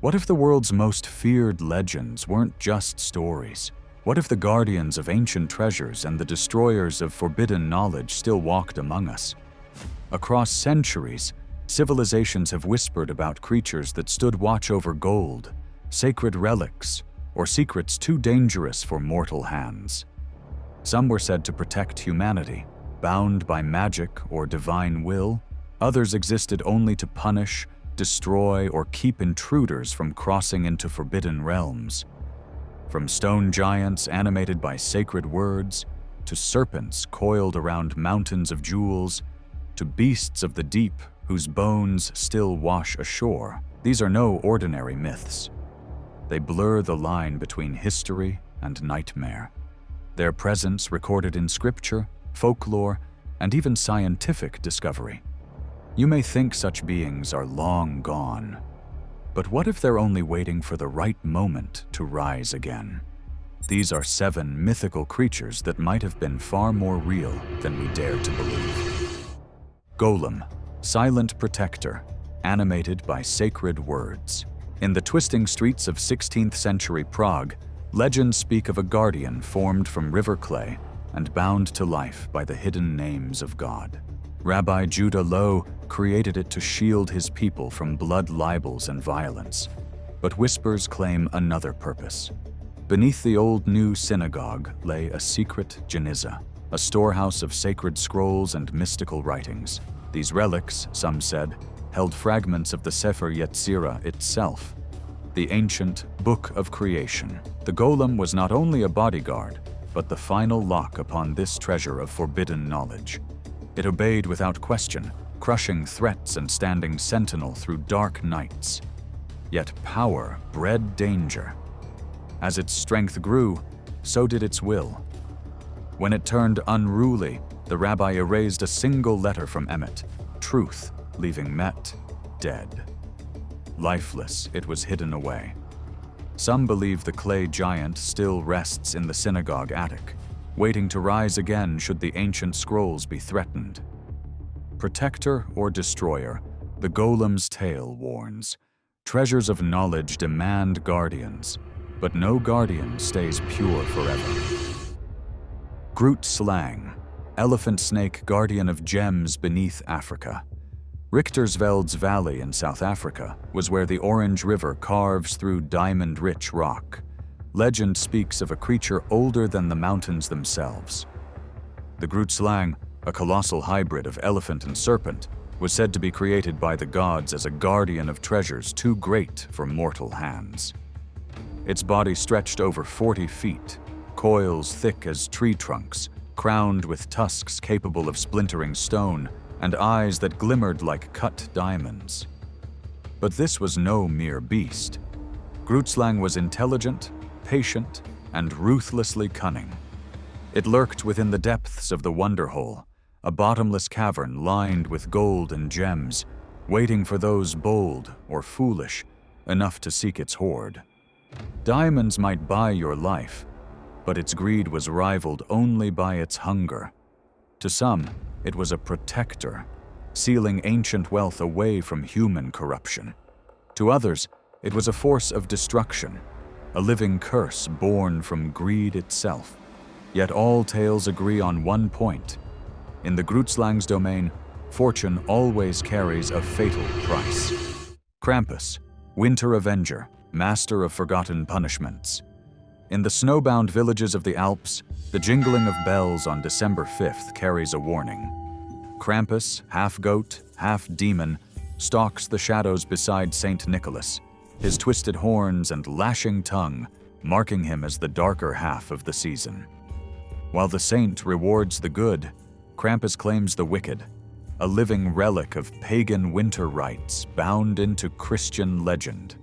What if the world's most feared legends weren't just stories? What if the guardians of ancient treasures and the destroyers of forbidden knowledge still walked among us? Across centuries, civilizations have whispered about creatures that stood watch over gold, sacred relics, or secrets too dangerous for mortal hands. Some were said to protect humanity, bound by magic or divine will. Others existed only to punish, destroy, or keep intruders from crossing into forbidden realms. From stone giants animated by sacred words, to serpents coiled around mountains of jewels, to beasts of the deep whose bones still wash ashore, these are no ordinary myths. They blur the line between history and nightmare. Their presence recorded in scripture, folklore, and even scientific discovery. You may think such beings are long gone, but what if they're only waiting for the right moment to rise again? These are 7 mythical creatures that might have been far more real than we dare to believe. Golem, silent protector, animated by sacred words. In the twisting streets of 16th century Prague, legends speak of a guardian formed from river clay and bound to life by the hidden names of God. Rabbi Judah Loew created it to shield his people from blood libels and violence, but whispers claim another purpose. Beneath the old new synagogue lay a secret geniza, a storehouse of sacred scrolls and mystical writings. These relics, some said, held fragments of the Sefer Yetzirah itself, the ancient Book of Creation. The Golem was not only a bodyguard, but the final lock upon this treasure of forbidden knowledge. It obeyed without question, crushing threats and standing sentinel through dark nights. Yet power bred danger. As its strength grew, so did its will. When it turned unruly, the rabbi erased a single letter from Emet, truth, leaving Met dead. Lifeless, it was hidden away. Some believe the clay giant still rests in the synagogue attic, waiting to rise again should the ancient scrolls be threatened. Protector or destroyer, the Golem's tale warns. Treasures of knowledge demand guardians, but no guardian stays pure forever. Groot Slang, elephant snake guardian of gems beneath Africa. Richtersveld's Valley in South Africa was where the Orange River carves through diamond-rich rock. Legend speaks of a creature older than the mountains themselves. The Groot Slang, a colossal hybrid of elephant and serpent, was said to be created by the gods as a guardian of treasures too great for mortal hands. Its body stretched over 40 feet, coils thick as tree trunks, crowned with tusks capable of splintering stone, and eyes that glimmered like cut diamonds. But this was no mere beast. Groot Slang was intelligent, patient, and ruthlessly cunning. It lurked within the depths of the Wonder Hole, a bottomless cavern lined with gold and gems, waiting for those bold or foolish enough to seek its hoard. Diamonds might buy your life, but its greed was rivaled only by its hunger. To some, it was a protector, sealing ancient wealth away from human corruption. To others, it was a force of destruction, a living curse born from greed itself. Yet all tales agree on one point. In the Groot Slang's domain, fortune always carries a fatal price. Krampus, Winter Avenger, master of forgotten punishments. In the snowbound villages of the Alps, the jingling of bells on December 5th carries a warning. Krampus, half goat, half demon, stalks the shadows beside Saint Nicholas, his twisted horns and lashing tongue marking him as the darker half of the season. While the saint rewards the good, Krampus claims the wicked, a living relic of pagan winter rites bound into Christian legend.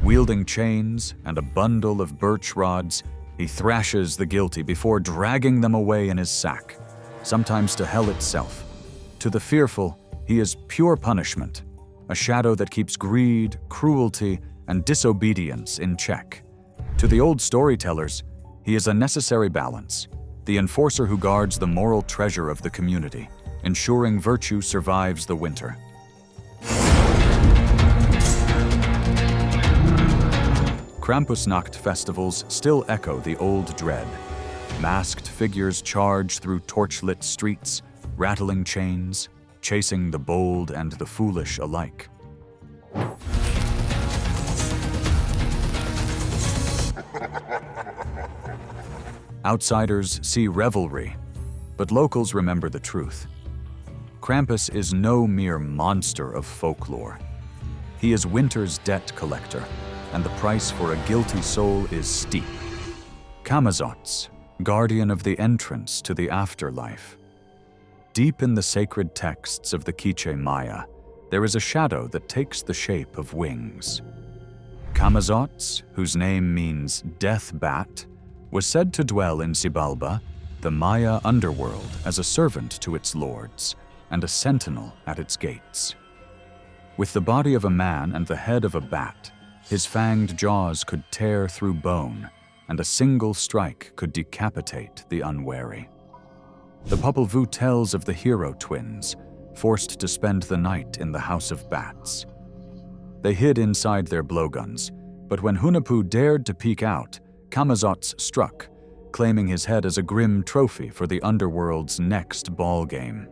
Wielding chains and a bundle of birch rods, he thrashes the guilty before dragging them away in his sack, sometimes to hell itself. To the fearful, he is pure punishment, a shadow that keeps greed, cruelty, and disobedience in check. To the old storytellers, he is a necessary balance, the enforcer who guards the moral treasure of the community, ensuring virtue survives the winter. Krampusnacht festivals still echo the old dread. Masked figures charge through torchlit streets, rattling chains, chasing the bold and the foolish alike. Outsiders see revelry, but locals remember the truth. Krampus is no mere monster of folklore. He is winter's debt collector, and the price for a guilty soul is steep. Camazotz, guardian of the entrance to the afterlife. Deep in the sacred texts of the Quiche Maya, there is a shadow that takes the shape of wings. Camazotz, whose name means death bat, was said to dwell in Xibalba, the Maya underworld, as a servant to its lords and a sentinel at its gates. With the body of a man and the head of a bat, his fanged jaws could tear through bone, and a single strike could decapitate the unwary. The Popol Vuh tells of the hero twins, forced to spend the night in the House of Bats. They hid inside their blowguns, but when Hunahpu dared to peek out, Camazotz struck, claiming his head as a grim trophy for the underworld's next ball game.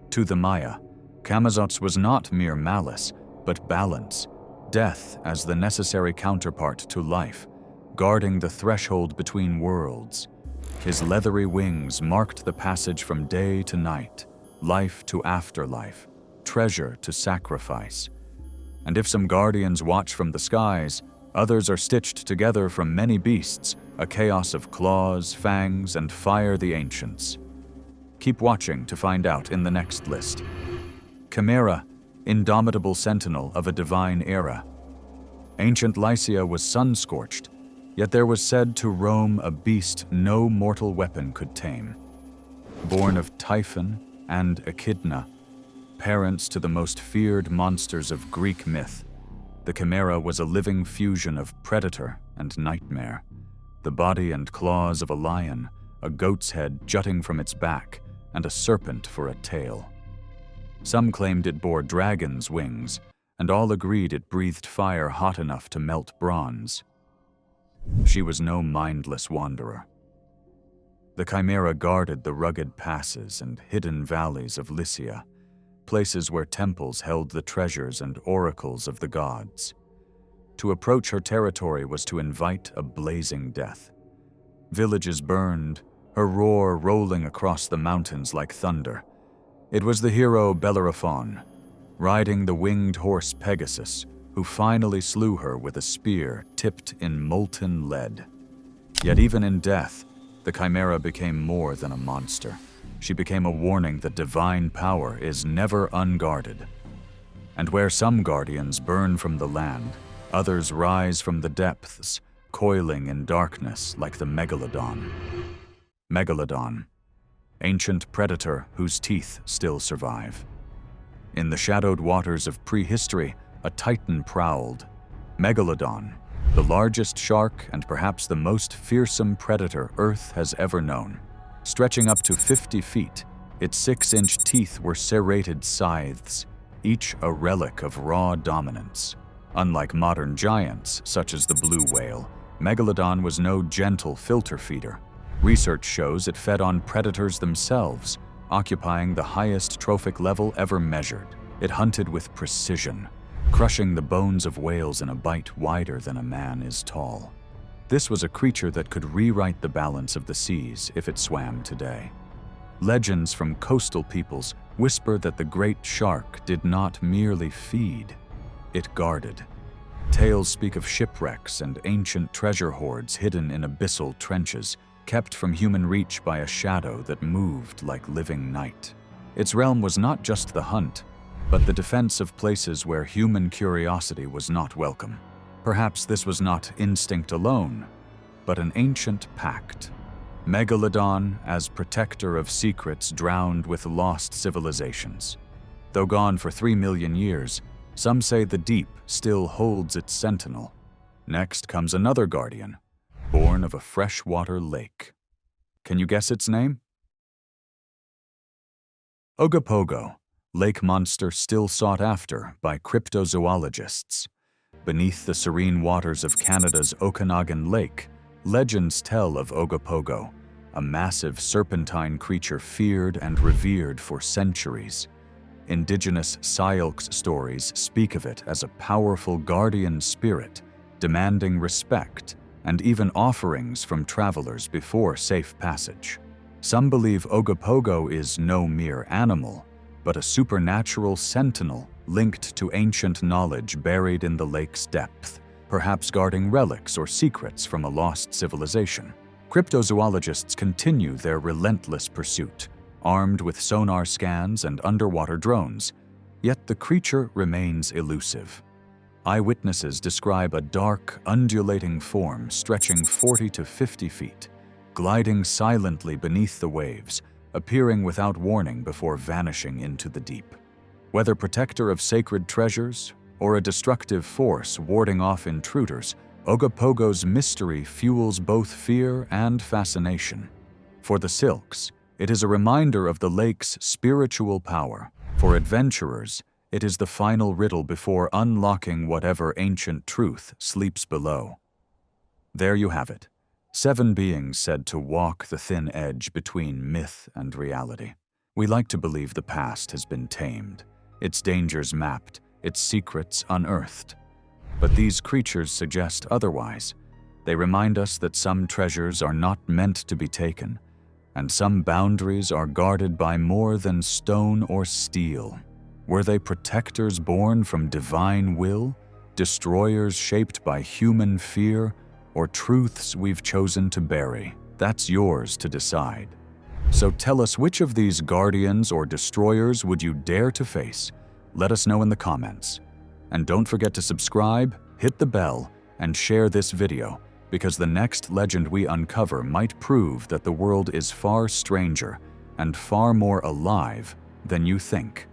To the Maya, Camazotz was not mere malice, but balance, death as the necessary counterpart to life, guarding the threshold between worlds. His leathery wings marked the passage from day to night, life to afterlife, treasure to sacrifice. And if some guardians watch from the skies, others are stitched together from many beasts, a chaos of claws, fangs, and fire the ancients. Keep watching to find out in the next list. Chimera, indomitable sentinel of a divine era. Ancient Lycia was sun-scorched, yet there was said to roam a beast no mortal weapon could tame. Born of Typhon and Echidna, parents to the most feared monsters of Greek myth, the Chimera was a living fusion of predator and nightmare. The body and claws of a lion, a goat's head jutting from its back, and a serpent for a tail. Some claimed it bore dragon's wings, and all agreed it breathed fire hot enough to melt bronze. She was no mindless wanderer. The Chimera guarded the rugged passes and hidden valleys of Lycia, places where temples held the treasures and oracles of the gods. To approach her territory was to invite a blazing death. Villages burned, her roar rolling across the mountains like thunder. It was the hero Bellerophon, riding the winged horse Pegasus, who finally slew her with a spear tipped in molten lead. Yet even in death, the Chimera became more than a monster. She became a warning that divine power is never unguarded. And where some guardians burn from the land, others rise from the depths, coiling in darkness like the Megalodon. Megalodon, ancient predator whose teeth still survive. In the shadowed waters of prehistory, a titan prowled. Megalodon, the largest shark and perhaps the most fearsome predator Earth has ever known. Stretching up to 50 feet, its 6-inch teeth were serrated scythes, each a relic of raw dominance. Unlike modern giants, such as the blue whale, Megalodon was no gentle filter feeder. Research shows it fed on predators themselves, occupying the highest trophic level ever measured. It hunted with precision, crushing the bones of whales in a bite wider than a man is tall. This was a creature that could rewrite the balance of the seas if it swam today. Legends from coastal peoples whisper that the great shark did not merely feed, it guarded. Tales speak of shipwrecks and ancient treasure hoards hidden in abyssal trenches, kept from human reach by a shadow that moved like living night. Its realm was not just the hunt, but the defense of places where human curiosity was not welcome. Perhaps this was not instinct alone, but an ancient pact. Megalodon as protector of secrets drowned with lost civilizations. Though gone for 3 million years, some say the deep still holds its sentinel. Next comes another guardian, born of a freshwater lake. Can you guess its name? Ogopogo, lake monster still sought after by cryptozoologists. Beneath the serene waters of Canada's Okanagan Lake, legends tell of Ogopogo, a massive serpentine creature feared and revered for centuries. Indigenous Syilx stories speak of it as a powerful guardian spirit, demanding respect and even offerings from travelers before safe passage. Some believe Ogopogo is no mere animal, but a supernatural sentinel linked to ancient knowledge buried in the lake's depth, perhaps guarding relics or secrets from a lost civilization. Cryptozoologists continue their relentless pursuit, armed with sonar scans and underwater drones, yet the creature remains elusive. Eyewitnesses describe a dark, undulating form stretching 40 to 50 feet, gliding silently beneath the waves, appearing without warning before vanishing into the deep. Whether protector of sacred treasures or a destructive force warding off intruders, Ogopogo's mystery fuels both fear and fascination. For the Syilx, it is a reminder of the lake's spiritual power. For adventurers, it is the final riddle before unlocking whatever ancient truth sleeps below. There you have it. 7 beings said to walk the thin edge between myth and reality. We like to believe the past has been tamed, its dangers mapped, its secrets unearthed. But these creatures suggest otherwise. They remind us that some treasures are not meant to be taken, and some boundaries are guarded by more than stone or steel. Were they protectors born from divine will, destroyers shaped by human fear, or truths we've chosen to bury? That's yours to decide. So tell us, which of these guardians or destroyers would you dare to face? Let us know in the comments. And don't forget to subscribe, hit the bell, and share this video, because the next legend we uncover might prove that the world is far stranger and far more alive than you think.